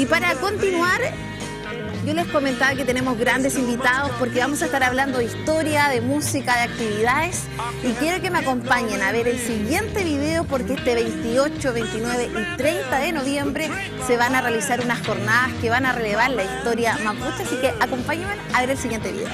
para continuar, yo les comentaba que tenemos grandes invitados porque vamos a estar hablando de historia, de música, de actividades, y quiero que me acompañen a ver el siguiente video porque este 28, 29 y 30 de noviembre se van a realizar unas jornadas que van a relevar la historia mapuche, así que acompáñenme a ver el siguiente video.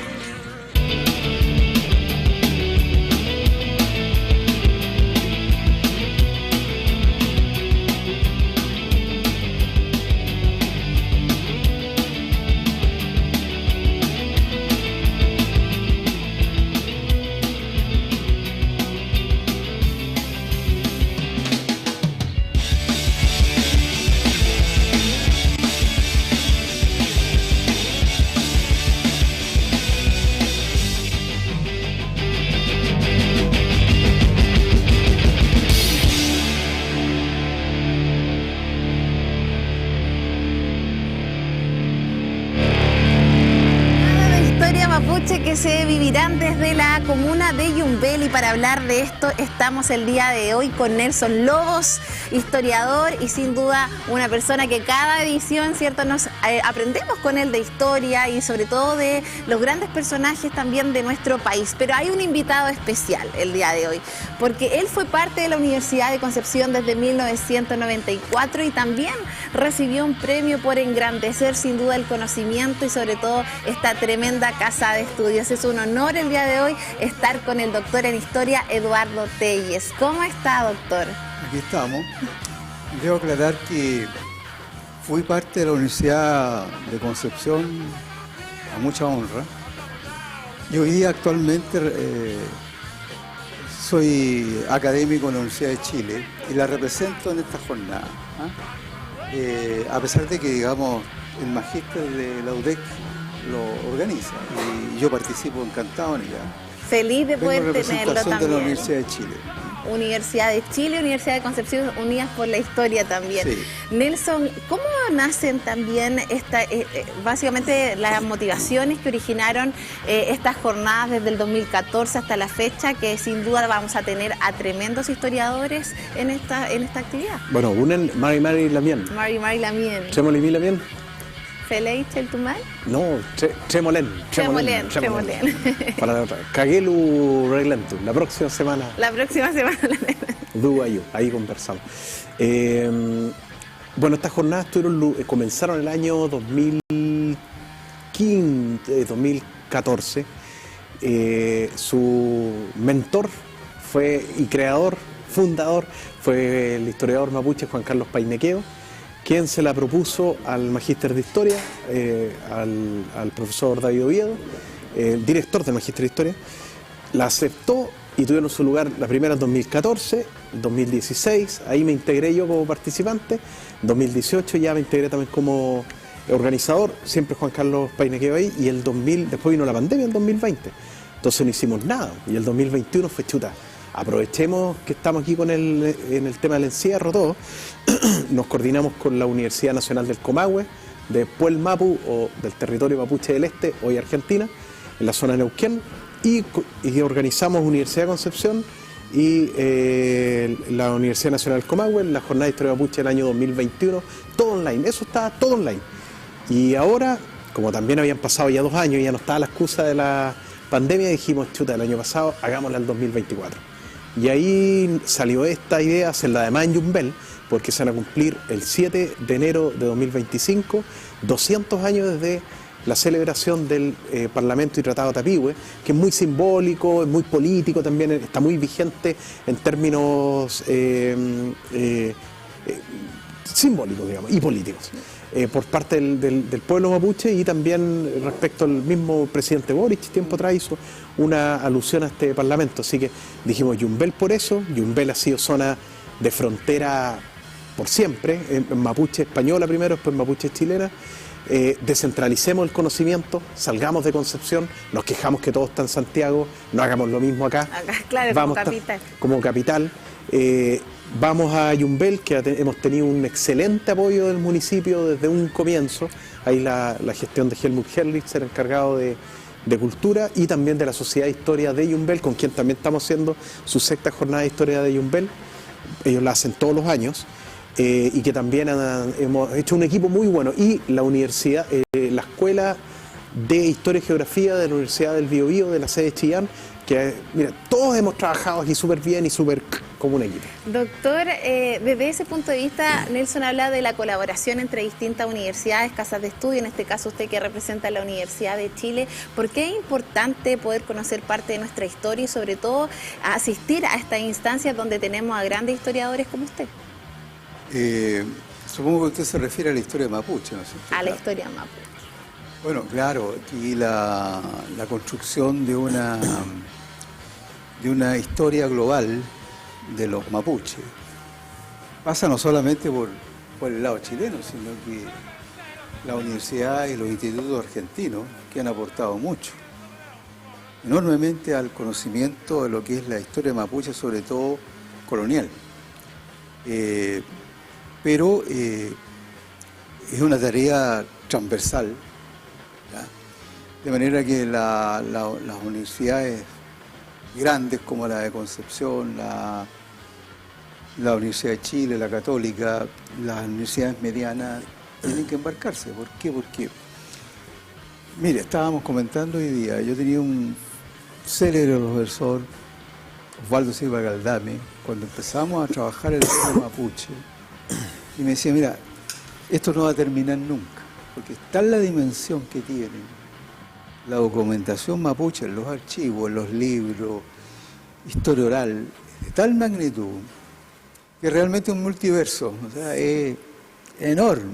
Que se vivirán desde la comuna de Yumbel, y para hablar de esto estamos el día de hoy con Nelson Lobos, historiador y sin duda una persona que cada edición, ¿cierto?, nos aprendemos con él de historia y sobre todo de los grandes personajes también de nuestro país. Pero hay un invitado especial el día de hoy, porque él fue parte de la Universidad de Concepción desde 1994 y también recibió un premio por engrandecer sin duda el conocimiento y sobre todo esta tremenda casa de estudios. Es un honor el día de hoy estar con el doctor en historia Eduardo Telles. ¿Cómo está, doctor? Aquí estamos. Debo aclarar que fui parte de la Universidad de Concepción a mucha honra y hoy día actualmente soy académico en la Universidad de Chile y la represento en esta jornada. A pesar de que, digamos, el magíster de la UDEC lo organiza y yo participo encantado en ella. Feliz de poder tenerlo también. De la Universidad de Chile. Universidad de Chile, Universidad de Concepción, unidas por la historia también. Sí. Nelson, ¿cómo nacen también básicamente las motivaciones que originaron estas jornadas desde el 2014 hasta la fecha, que sin duda vamos a tener a tremendos historiadores en esta actividad? Bueno, unen Mari Lamien. Mari Lamien. Tremolimi Lamien. ¿Felei Cheltumal? No, Tremolén. Para la otra. Kagelu Reglentu, la próxima semana. La próxima semana. Duayo, ahí conversamos. Bueno, estas jornadas comenzaron el año 2014. Su mentor y creador, fundador, fue el historiador mapuche Juan Carlos Painequeo, quien se la propuso al magíster de historia, al profesor David Oviedo, el director del magíster de historia, la aceptó y tuvieron su lugar la primera en 2014, 2016, ahí me integré yo como participante, 2018 ya me integré también como organizador, siempre Juan Carlos Painequeo ahí, y después vino la pandemia en 2020, entonces no hicimos nada, y el 2021 fue chuta. Aprovechemos que estamos aquí en el tema del encierro todo, nos coordinamos con la Universidad Nacional del Comahue, de Puel Mapu o del territorio mapuche del Este, hoy Argentina, en la zona de Neuquén, y organizamos Universidad de Concepción y la Universidad Nacional del Comahue, la Jornada de Historia Mapuche del año 2021, todo online, eso estaba todo online. Y ahora, como también habían pasado ya 2 años y ya no estaba la excusa de la pandemia, dijimos, chuta, el año pasado hagámosla en 2024. Y ahí salió esta idea, hacerla además en Yumbel, porque se van a cumplir el 7 de enero de 2025, 200 años desde la celebración del Parlamento y Tratado Tapigüe, que es muy simbólico, es muy político también, está muy vigente en términos simbólicos, digamos, y políticos, por parte del pueblo mapuche, y también respecto al mismo presidente Boric, tiempo atrás hizo una alusión a este parlamento. Así que dijimos Yumbel por eso. Yumbel ha sido zona de frontera por siempre, en mapuche española primero, después mapuche chilena. Descentralicemos el conocimiento, salgamos de Concepción, nos quejamos que todo está en Santiago, no hagamos lo mismo acá. Claro, vamos como capital. Vamos a Yumbel, que hemos tenido un excelente apoyo del municipio desde un comienzo. Ahí la gestión de Helmut Herlitz, el encargado de cultura, y también de la Sociedad de Historia de Yumbel, con quien también estamos haciendo su sexta jornada de historia de Yumbel. Ellos la hacen todos los años. y que también hemos hecho un equipo muy bueno. Y la universidad, la Escuela de Historia y Geografía de la Universidad del Biobío, de la sede de Chillán, que mira, todos hemos trabajado aquí súper bien y súper como un equipo. Doctor, desde ese punto de vista, Nelson habla de la colaboración entre distintas universidades, casas de estudio, en este caso usted que representa la Universidad de Chile. ¿Por qué es importante poder conocer parte de nuestra historia y sobre todo asistir a estas instancias donde tenemos a grandes historiadores como usted? Supongo que usted se refiere a la historia mapuche, ¿no es cierto? A la historia mapuche. Bueno, claro, aquí la construcción de una historia global de los mapuches pasa no solamente por el lado chileno, sino que la universidad y los institutos argentinos que han aportado mucho, enormemente al conocimiento de lo que es la historia mapuche, sobre todo colonial. Pero es una tarea transversal, ¿ya? De manera que las universidades grandes como la de Concepción, la Universidad de Chile, la Católica, las universidades medianas tienen que embarcarse. ¿Por qué? Porque, mire, estábamos comentando hoy día, yo tenía un célebre profesor, Osvaldo Silva Galdame, cuando empezamos a trabajar el tema mapuche, y me decía, mira, esto no va a terminar nunca, porque está la dimensión que tiene la documentación mapuche en los archivos, en los libros, historia oral, de tal magnitud, que realmente es un multiverso, o sea, es enorme.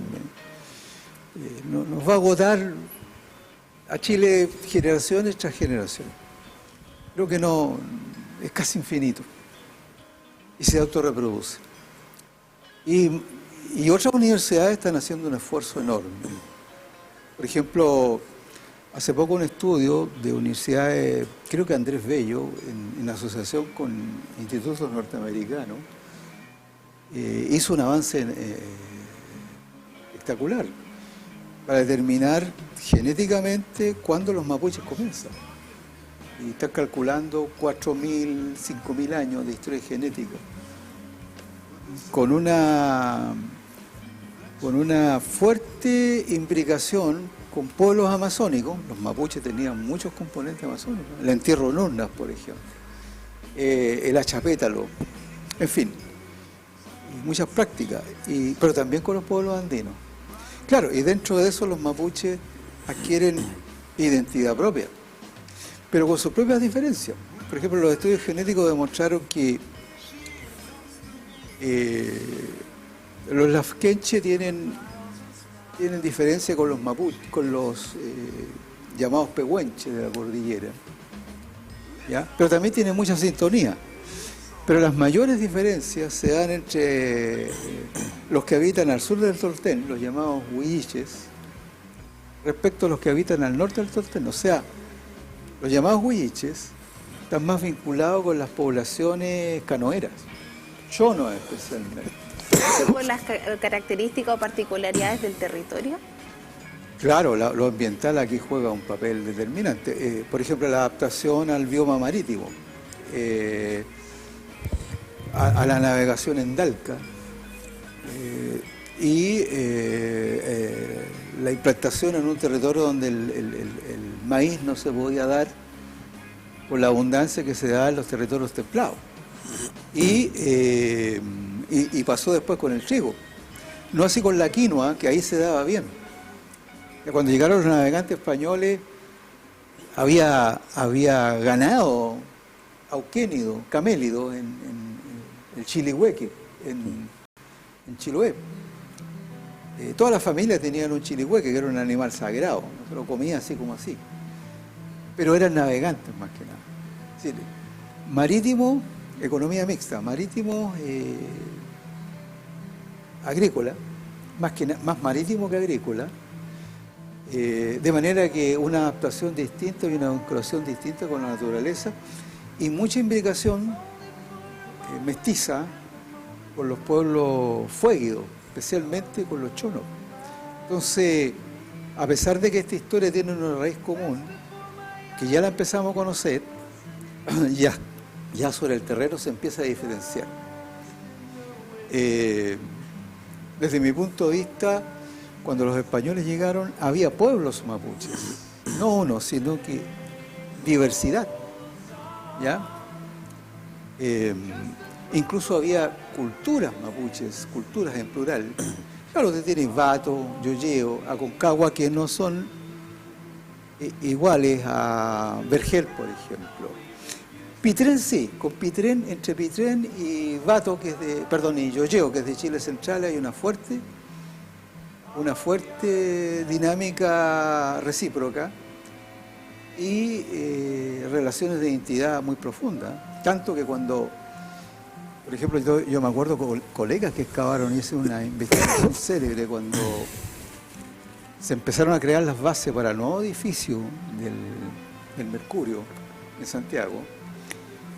Nos va a agotar a Chile generaciones tras generaciones. Creo que no, es casi infinito. Y se autorreproduce. Y otras universidades están haciendo un esfuerzo enorme. Por ejemplo, hace poco un estudio de universidades, creo que Andrés Bello, en asociación con institutos norteamericanos, hizo un avance espectacular para determinar genéticamente cuándo los mapuches comienzan. Y está calculando 4.000, 5.000 años de historia genética, con una fuerte imbricación con pueblos amazónicos. Los mapuches tenían muchos componentes amazónicos, el entierro en urnas, por ejemplo, el achapétalo, en fin, y muchas prácticas, pero también con los pueblos andinos. Claro, y dentro de eso los mapuches adquieren identidad propia, pero con sus propias diferencias. Por ejemplo, los estudios genéticos demostraron que los lafkenche tienen diferencia con los mapuches, con los llamados pehuenches de la cordillera, ¿ya? Pero también tienen mucha sintonía. Pero las mayores diferencias se dan entre los que habitan al sur del Tortén, los llamados huilliches, respecto a los que habitan al norte del Tortén. O sea, los llamados huilliches están más vinculados con las poblaciones canoeras, chonos especialmente. ¿Por las características o particularidades del territorio? Claro, lo ambiental aquí juega un papel determinante. Por ejemplo, la adaptación al bioma marítimo, a la navegación en Dalca, y la implantación en un territorio donde el maíz no se podía dar por la abundancia que se da en los territorios templados. Y pasó después con el trigo. No así con la quinoa, que ahí se daba bien. Cuando llegaron los navegantes españoles, había ganado auquénido, camélido en el chilihueque, en Chiloé. Todas las familias tenían un chilihueque, que era un animal sagrado, no se lo comía así como así. Pero eran navegantes más que nada. Es decir, marítimo, economía mixta, marítimo, agrícola, más marítimo que agrícola, de manera que una adaptación distinta y una vinculación distinta con la naturaleza y mucha imbricación mestiza con los pueblos fuéguidos, especialmente con los chonos. Entonces, a pesar de que esta historia tiene una raíz común, que ya la empezamos a conocer, ya sobre el terreno se empieza a diferenciar. Desde mi punto de vista, cuando los españoles llegaron, había pueblos mapuches. No uno, sino que diversidad. ¿Ya? Incluso había culturas mapuches, culturas en plural. Claro, usted tiene Vato, Yoyeo, Aconcagua, que no son iguales a Vergel, por ejemplo. Pitrén sí, con Pitrén, entre Pitrén y Vato, que es de, perdón, y Yoyeo, que es de Chile Central, hay una fuerte dinámica recíproca y relaciones de identidad muy profundas. Tanto que cuando, por ejemplo, yo me acuerdo con colegas que excavaron y hice una investigación célebre cuando se empezaron a crear las bases para el nuevo edificio del Mercurio en Santiago.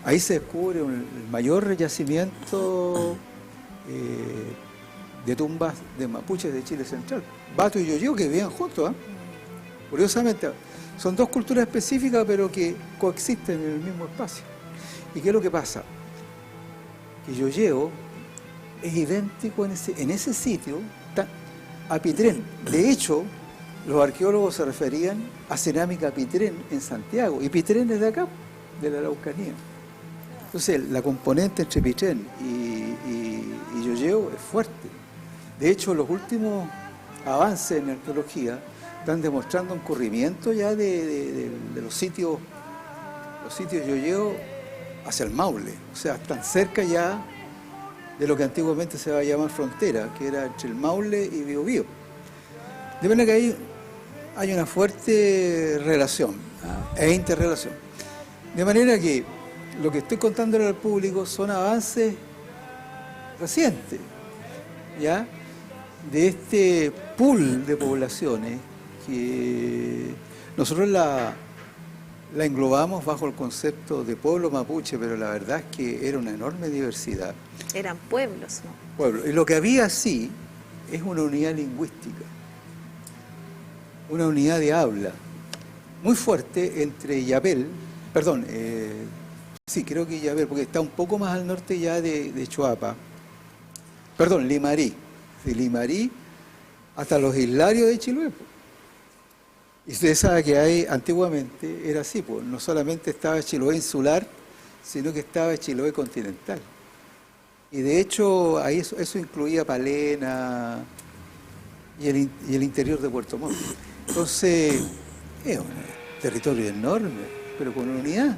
Ahí se descubre el mayor yacimiento de tumbas de mapuches de Chile Central. Vato y Yoyeo, que vivían juntos, ¿eh? Curiosamente, son dos culturas específicas, pero que coexisten en el mismo espacio. ¿Y qué es lo que pasa? Que Yoyeo es idéntico en ese sitio a Pitrén. De hecho, los arqueólogos se referían a cerámica Pitrén en Santiago, y Pitrén es de acá, de la Araucanía. Entonces, la componente entre Pitrén y Yoyeo es fuerte. De hecho, los últimos avances en arqueología están demostrando un corrimiento ya de los sitios Yoyeo hacia el Maule. O sea, están cerca ya de lo que antiguamente se va a llamar frontera, que era entre el Maule y Biobío. De manera que ahí hay una fuerte relación e interrelación. De manera que lo que estoy contándole al público son avances recientes, ¿ya? De este pool de poblaciones que nosotros la englobamos bajo el concepto de pueblo mapuche, pero la verdad es que era una enorme diversidad. Eran pueblos, ¿no? Pueblos. Y lo que había sí es una unidad lingüística, una unidad de habla muy fuerte entre Yapel, perdón, sí, creo que Yapel, porque está un poco más al norte ya de Choapa, perdón, Limarí, de Limarí hasta los Islarios de Chiloé. Y usted sabe que ahí antiguamente era así, pues no solamente estaba Chiloé insular, sino que estaba Chiloé continental. Y de hecho ahí eso incluía Palena y el interior de Puerto Montt. Entonces, es un territorio enorme, pero con unidad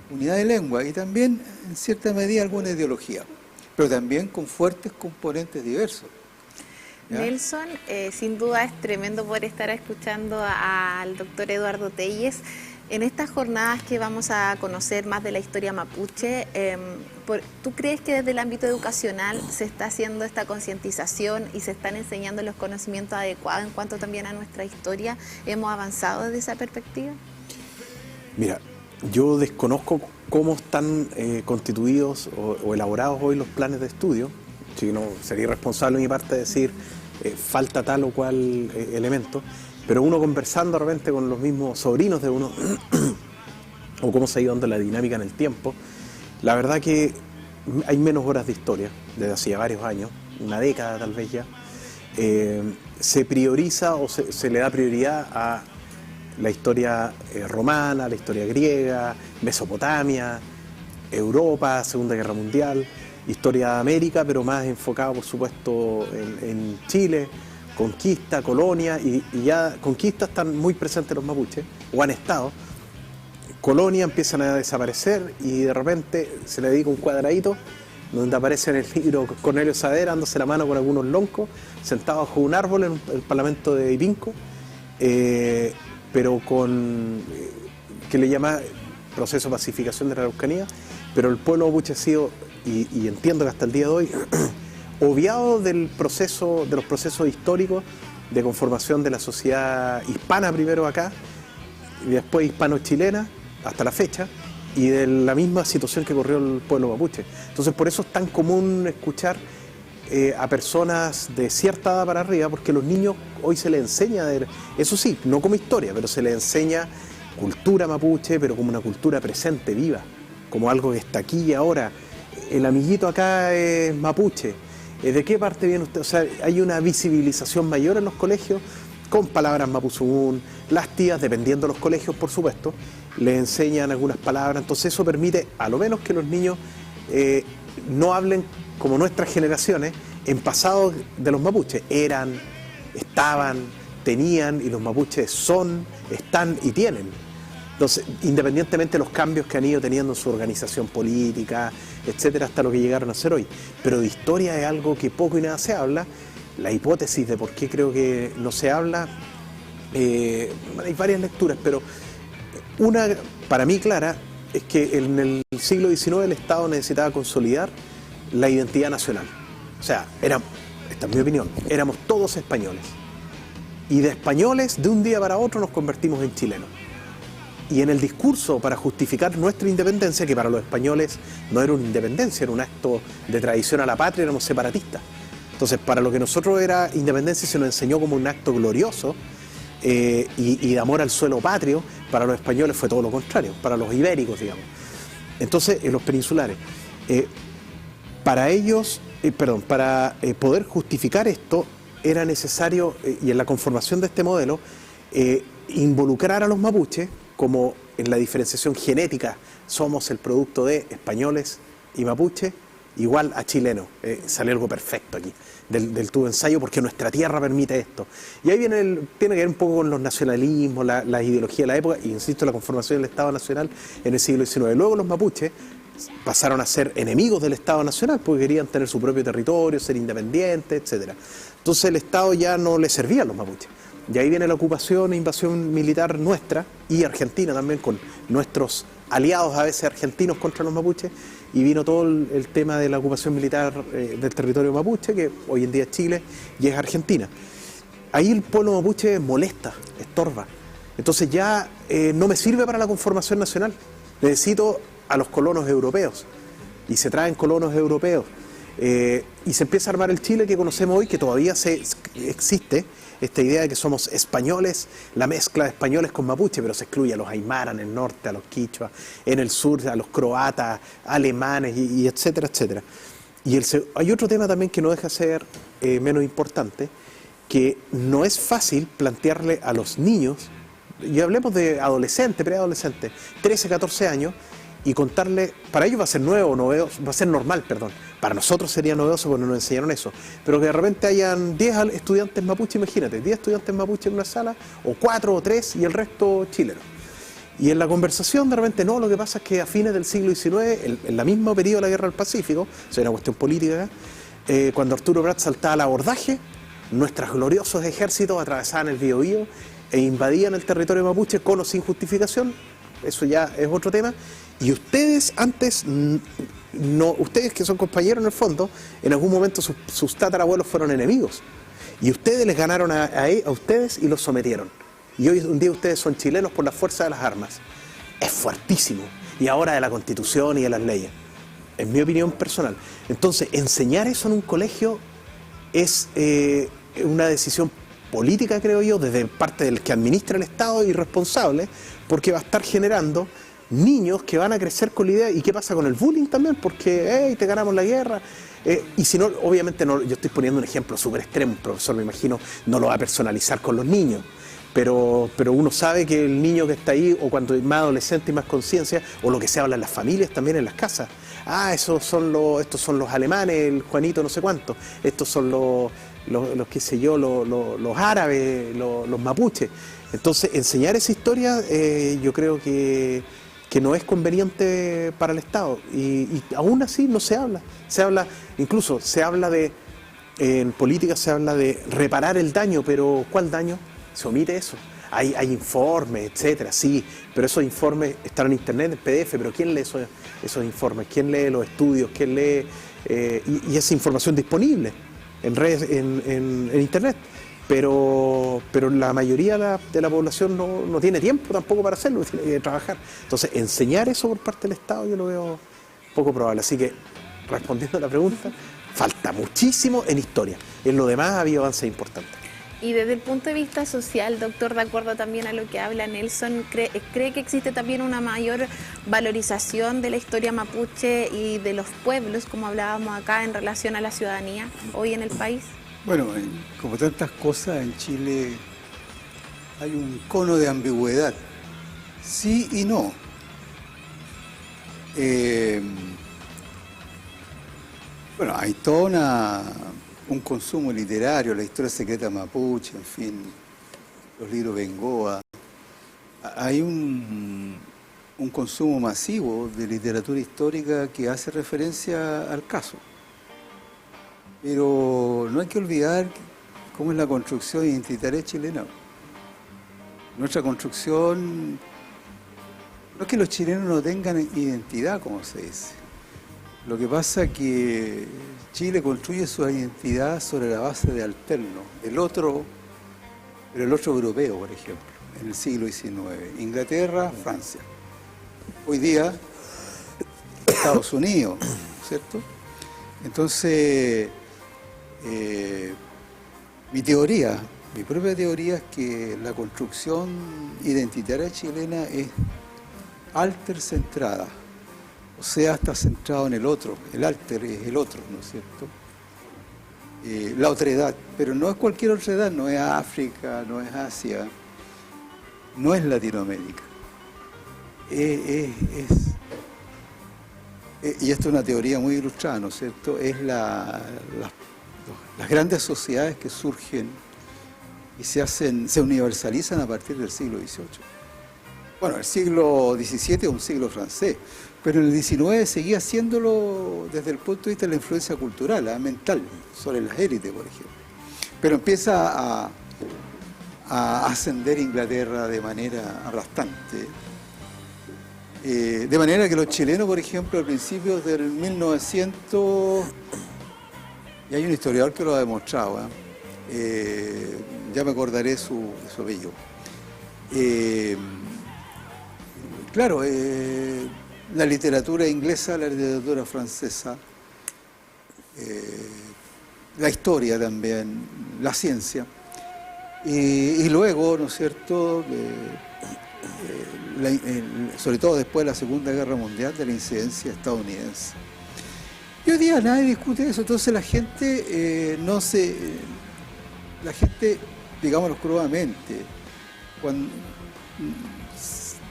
de lengua y también en cierta medida alguna ideología, pero también con fuertes componentes diversos. ¿Ya? Nelson, sin duda es tremendo poder estar escuchando al doctor Eduardo Telles. En estas jornadas que vamos a conocer más de la historia mapuche, ¿tú crees que desde el ámbito educacional se está haciendo esta concientización y se están enseñando los conocimientos adecuados en cuanto también a nuestra historia? ¿Hemos avanzado desde esa perspectiva? Mira, yo desconozco cómo están constituidos o elaborados hoy los planes de estudio. Si no, sería irresponsable de mi parte decir falta tal o cual elemento, pero uno conversando de repente con los mismos sobrinos de uno o cómo se ha ido dando la dinámica en el tiempo, la verdad que hay menos horas de historia desde hacía varios años, una década tal vez ya. Se prioriza o se le da prioridad a la historia romana, la historia griega, Mesopotamia, Europa, Segunda Guerra Mundial, historia de América, pero más enfocado por supuesto en Chile, conquista, colonia, y ya conquistas están muy presentes los mapuches, o han estado. Colonia empiezan a desaparecer y de repente se le dedica un cuadradito donde aparece en el libro Cornelio Saavedra dándose la mano con algunos loncos, sentado bajo un árbol en el Parlamento de Ipinco, pero con, que le llama proceso de pacificación de la Araucanía, pero el pueblo mapuche ha sido, y entiendo que hasta el día de hoy, obviado de los procesos históricos de conformación de la sociedad hispana primero acá, y después hispano-chilena, hasta la fecha, y de la misma situación que corrió el pueblo mapuche. Entonces por eso es tan común escuchar a personas de cierta edad para arriba, porque a los niños hoy se les enseña, eso sí, no como historia, pero se les enseña cultura mapuche, pero como una cultura presente, viva, como algo que está aquí y ahora. El amiguito acá es mapuche, ¿de qué parte viene usted? O sea, hay una visibilización mayor en los colegios con palabras mapuzungún. Las tías, dependiendo de los colegios, por supuesto, le enseñan algunas palabras. Entonces eso permite, a lo menos, que los niños no hablen como nuestras generaciones en pasado de los mapuches. Eran, estaban, tenían, y los mapuches son, están y tienen. Entonces, independientemente de los cambios que han ido teniendo en su organización política, etcétera, hasta lo que llegaron a ser hoy. Pero de historia es algo que poco y nada se habla. La hipótesis de por qué creo que no se habla, hay varias lecturas, pero una, para mí clara, es que en el siglo XIX el Estado necesitaba consolidar la identidad nacional. O sea, esta es mi opinión, éramos todos españoles. Y de españoles, de un día para otro, nos convertimos en chilenos. Y en el discurso para justificar nuestra independencia, que para los españoles no era una independencia, era un acto de traición a la patria, éramos separatistas. Entonces, para lo que nosotros era independencia, se nos enseñó como un acto glorioso y de amor al suelo patrio. Para los españoles fue todo lo contrario, para los ibéricos, digamos. Entonces, los peninsulares. Para ellos, para poder justificar esto, era necesario, y en la conformación de este modelo, involucrar a los mapuches, como en la diferenciación genética somos el producto de españoles y mapuches, igual a chilenos. Salió algo perfecto aquí del tubo ensayo, porque nuestra tierra permite esto. Y ahí tiene que ver un poco con los nacionalismos, la ideología de la época, y insisto, la conformación del Estado Nacional en el siglo XIX. Luego los mapuches pasaron a ser enemigos del Estado Nacional porque querían tener su propio territorio, ser independientes, etcétera. Entonces el Estado ya no le servía a los mapuches. Y ahí viene la ocupación e invasión militar nuestra, y Argentina también, con nuestros aliados a veces argentinos contra los mapuches, y vino todo el tema de la ocupación militar del territorio mapuche, que hoy en día es Chile y es Argentina. Ahí el pueblo mapuche molesta, estorba. Entonces ya no me sirve para la conformación nacional. Necesito a los colonos europeos, y se traen colonos europeos. Y se empieza a armar el Chile que conocemos hoy, que todavía existe esta idea de que somos españoles, la mezcla de españoles con mapuche, pero se excluye a los aymaras en el norte, a los quichuas, en el sur a los croatas, alemanes, y etcétera, etcétera. Y hay otro tema también que no deja de ser menos importante, que no es fácil plantearle a los niños, y hablemos de adolescentes, preadolescentes, 13, 14 años, y contarle, para ellos va a ser novedoso, va a ser normal, perdón. Para nosotros sería novedoso porque nos enseñaron eso. Pero que de repente hayan 10 estudiantes mapuche, imagínate, 10 estudiantes mapuche en una sala, o 4 o 3, y el resto chilenos. Y en la conversación de repente, no, lo que pasa es que a fines del siglo XIX, en la misma periodo de la Guerra del Pacífico, o sea, una cuestión política acá, cuando Arturo Prat saltaba al abordaje, nuestros gloriosos ejércitos atravesaban el Biobío e invadían el territorio mapuche con o sin justificación. Eso ya es otro tema. Y ustedes antes, ustedes que son compañeros en el fondo, en algún momento sus tatarabuelos fueron enemigos. Y ustedes les ganaron a ustedes y los sometieron. Y hoy un día ustedes son chilenos por la fuerza de las armas. Es fuertísimo. Y ahora de la Constitución y de las leyes. En mi opinión personal. Entonces, enseñar eso en un colegio es una decisión política, creo yo, desde parte del que administra el Estado y responsable, porque va a estar generando niños que van a crecer con la idea. ¿Y qué pasa con el bullying también? Porque te ganamos la guerra. Y si no, obviamente no, yo estoy poniendo un ejemplo súper extremo, un profesor, me imagino, no lo va a personalizar con los niños, pero uno sabe que el niño que está ahí, o cuando es más adolescente y más conciencia, o lo que se habla en las familias, también en las casas, estos son los alemanes, el Juanito no sé cuánto, estos son los qué sé yo, los árabes, los mapuches. Entonces, enseñar esa historia yo creo que no es conveniente para el Estado, y aún así no se habla. Incluso se habla en política se habla de reparar el daño, pero ¿cuál daño? Se omite eso. Hay informes, etcétera, sí, pero esos informes están en internet, en PDF, pero ¿quién lee esos informes? ¿Quién lee los estudios? ¿Quién lee? Y esa información disponible en redes, en internet. Pero la mayoría de la población no tiene tiempo tampoco para hacerlo, tiene que trabajar. Entonces, enseñar eso por parte del Estado yo lo veo poco probable. Así que, respondiendo a la pregunta, falta muchísimo en historia. En lo demás había avances importantes. Y desde el punto de vista social, doctor, de acuerdo también a lo que habla Nelson, ¿cree que existe también una mayor valorización de la historia mapuche y de los pueblos, como hablábamos acá, en relación a la ciudadanía hoy en el país? Bueno, como tantas cosas en Chile hay un cono de ambigüedad, sí y no. Bueno, hay todo un consumo literario, la historia secreta mapuche, en fin, los libros Bengoa. Hay un consumo masivo de literatura histórica que hace referencia al caso. Pero no hay que olvidar cómo es la construcción identitaria chilena. Nuestra construcción, no es que los chilenos no tengan identidad, como se dice. Lo que pasa es que Chile construye su identidad sobre la base de alterno, del otro, pero el otro europeo, por ejemplo, en el siglo XIX. Inglaterra, Francia. Hoy día, Estados Unidos, ¿cierto? Entonces, mi propia teoría es que la construcción identitaria chilena es altercentrada. O sea, está centrado en el otro, el alter es el otro, ¿no es cierto? La otredad, pero no es cualquier otredad, no es África, no es Asia, no es Latinoamérica. Y esto es una teoría muy ilustrada, ¿no es cierto? Es las grandes sociedades que surgen y se universalizan a partir del siglo XVIII. Bueno, el siglo XVII es un siglo francés, pero en el XIX seguía haciéndolo desde el punto de vista de la influencia cultural, mental, sobre las élites, por ejemplo. Pero empieza a ascender Inglaterra de manera aplastante. De manera que los chilenos, por ejemplo, a principios del 1900, y hay un historiador que lo ha demostrado, ya me acordaré su apellido. Claro, la literatura inglesa, la literatura francesa, la historia también, la ciencia, y luego, ¿no es cierto?, sobre todo después de la Segunda Guerra Mundial, de la incidencia estadounidense. Y hoy día nadie discute eso, entonces la gente digámoslo crudamente,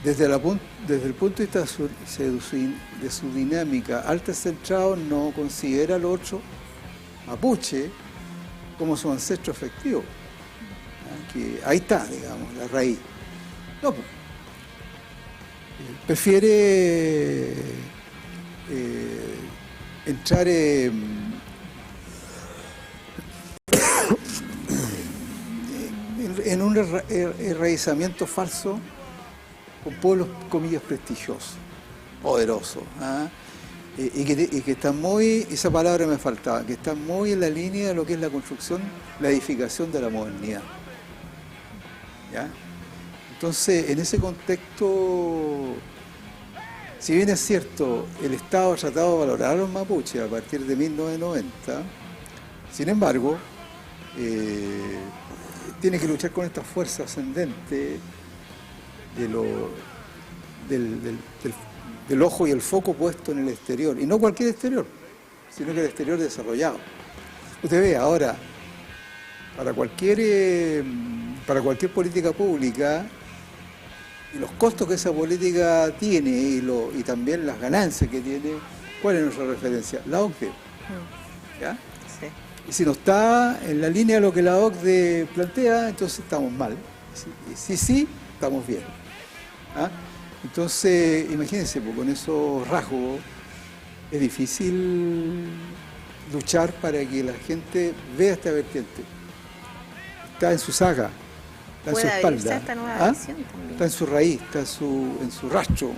desde el punto de vista de su dinámica alta-centrado, no considera al otro mapuche como su ancestro efectivo. Que ahí está, digamos, la raíz. No, prefiere entrar en un enraizamiento falso con pueblos, comillas, prestigiosos, poderosos, y que están muy, esa palabra me faltaba, que están muy en la línea de lo que es la construcción, la edificación de la modernidad. ¿Ya? Entonces, en ese contexto, si bien es cierto, el Estado ha tratado de valorar a los mapuches a partir de 1990, sin embargo, tiene que luchar con esta fuerza ascendente del ojo y el foco puesto en el exterior, y no cualquier exterior, sino que el exterior desarrollado. Usted ve ahora, para cualquier política pública, y los costos que esa política tiene y también las ganancias que tiene, ¿cuál es nuestra referencia? La OCDE. ¿Ya? Sí. Y si no está en la línea de lo que la OCDE plantea, entonces estamos mal. Sí, estamos bien. ¿Ah? Entonces, imagínense, pues, con esos rasgos es difícil luchar para que la gente vea esta vertiente. Está en su saga, está en su espalda, esta nueva visión también. Está en su raíz, está en su rastro.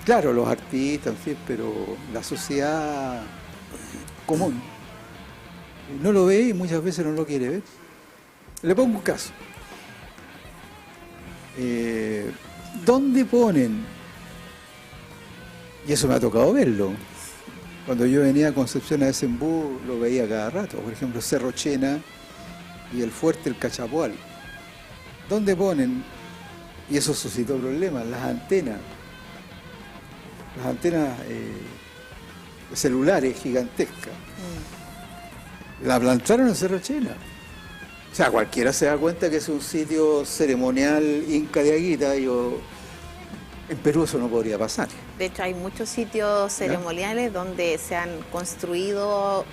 Claro, los artistas, en fin, pero la sociedad común no lo ve y muchas veces no lo quiere ver. Le pongo un caso. ¿Dónde ponen? Y eso me ha tocado verlo. Cuando yo venía a Concepción a Desembú, lo veía cada rato. Por ejemplo, Cerro Chena, y el fuerte El Cachapoal, donde ponen, y eso suscitó problemas, las antenas celulares gigantescas. La plantaron en Cerro Chena. O sea, cualquiera se da cuenta que es un sitio ceremonial inca de Aguita y en Perú eso no podría pasar. De hecho, hay muchos sitios ceremoniales donde se han construido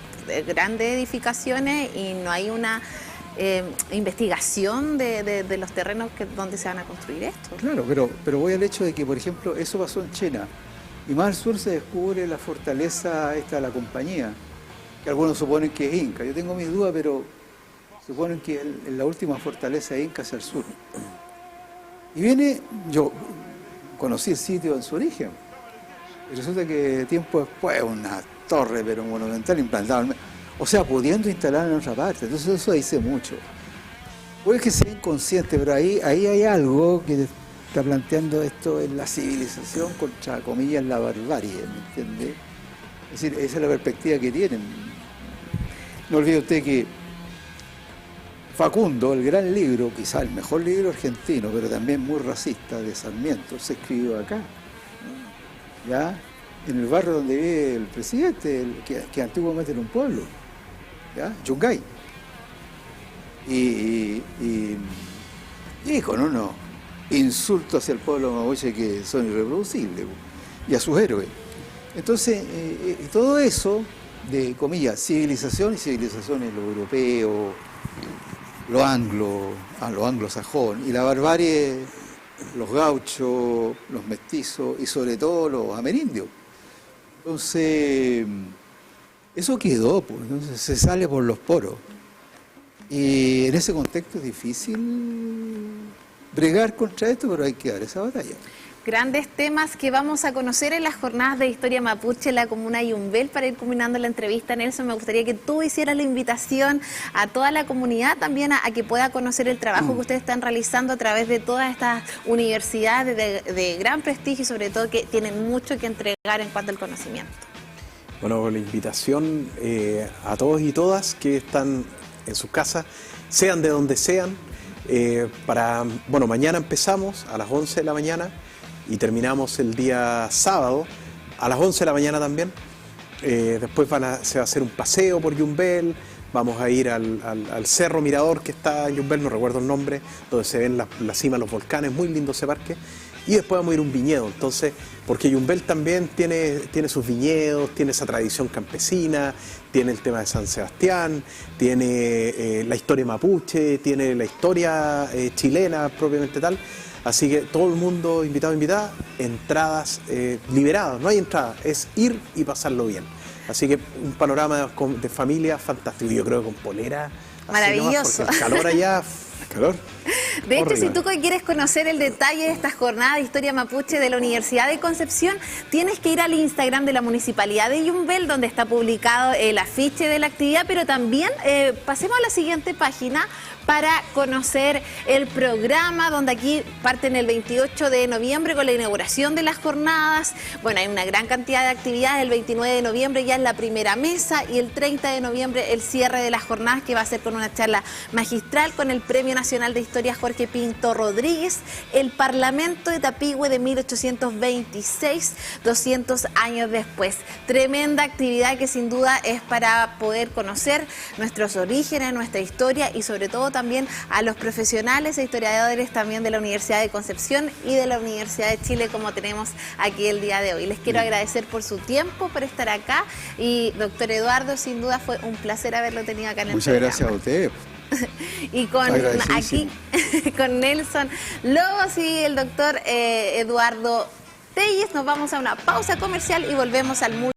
grandes edificaciones y no hay una investigación de los terrenos donde se van a construir esto. Claro, pero voy al hecho de que, por ejemplo, eso pasó en Chena. Y más al sur se descubre la fortaleza esta de la compañía, que algunos suponen que es inca. Yo tengo mis dudas, pero suponen que es la última fortaleza inca hacia el sur. Y yo conocí el sitio en su origen. Y resulta que tiempo después una torre, pero monumental, implantada. O sea, pudiendo instalar en otra parte. Entonces eso dice mucho. Puede que sea inconsciente, pero ahí hay algo que está planteando esto en la civilización contra, comillas, la barbarie, ¿me entiende? Es decir, esa es la perspectiva que tienen. No olvide usted que Facundo, el gran libro, quizá el mejor libro argentino, pero también muy racista, de Sarmiento, se escribió acá, ¿ya? En el barrio donde vive el presidente, que antiguamente era un pueblo, ¿ya? Yungay. Y con unos insultos hacia el pueblo mapuche que son irreproducibles, y a sus héroes. Entonces, todo eso, de comillas, civilización, y civilización en lo europeo, lo anglosajón, y la barbarie, los gauchos, los mestizos, y sobre todo los amerindios. Entonces, eso quedó, pues, entonces se sale por los poros. Y en ese contexto es difícil bregar contra esto, pero hay que dar esa batalla. Grandes temas que vamos a conocer en las jornadas de historia mapuche en la comuna de Yumbel. Para ir culminando la entrevista, Nelson, me gustaría que tú hicieras la invitación a toda la comunidad también a que pueda conocer el trabajo que ustedes están realizando a través de todas estas universidades de gran prestigio y sobre todo que tienen mucho que entregar en cuanto al conocimiento. Bueno, la invitación a todos y todas que están en sus casas, sean de donde sean, mañana empezamos a las 11 de la mañana y terminamos el día sábado a las 11 de la mañana también. Después se va a hacer un paseo por Yumbel, vamos a ir al Cerro Mirador que está en Yumbel, no recuerdo el nombre, donde se ven la cima de los volcanes, muy lindo ese parque. Y después vamos a ir a un viñedo, entonces, porque Yumbel también tiene sus viñedos, tiene esa tradición campesina, tiene el tema de San Sebastián, tiene la historia mapuche, tiene la historia chilena propiamente tal. Así que todo el mundo, invitado, invitada, entradas liberadas, no hay entradas, es ir y pasarlo bien. Así que un panorama de familia fantástico, yo creo que con polera. Maravilloso. Porque el calor allá, calor. De hecho, horrible. si tú quieres conocer el detalle de estas jornadas de historia mapuche de la Universidad de Concepción, tienes que ir al Instagram de la Municipalidad de Yumbel, donde está publicado el afiche de la actividad, pero también pasemos a la siguiente página para conocer el programa, donde aquí parten el 28 de noviembre con la inauguración de las jornadas. Bueno, hay una gran cantidad de actividades. El 29 de noviembre ya es la primera mesa y el 30 de noviembre el cierre de las jornadas, que va a ser con una charla magistral con el Premio Nacional de Historia Jorge Pinto Rodríguez, el Parlamento de Tapigüe de 1826, 200 años después. Tremenda actividad que sin duda es para poder conocer nuestros orígenes, nuestra historia y sobre todo también a los profesionales e historiadores también de la Universidad de Concepción y de la Universidad de Chile, como tenemos aquí el día de hoy. Les quiero agradecer por su tiempo, por estar acá, y doctor Eduardo, sin duda fue un placer haberlo tenido acá en el programa. Muchas gracias a ustedes. Y aquí con Nelson Lobos y el doctor Eduardo Telles nos vamos a una pausa comercial y volvemos al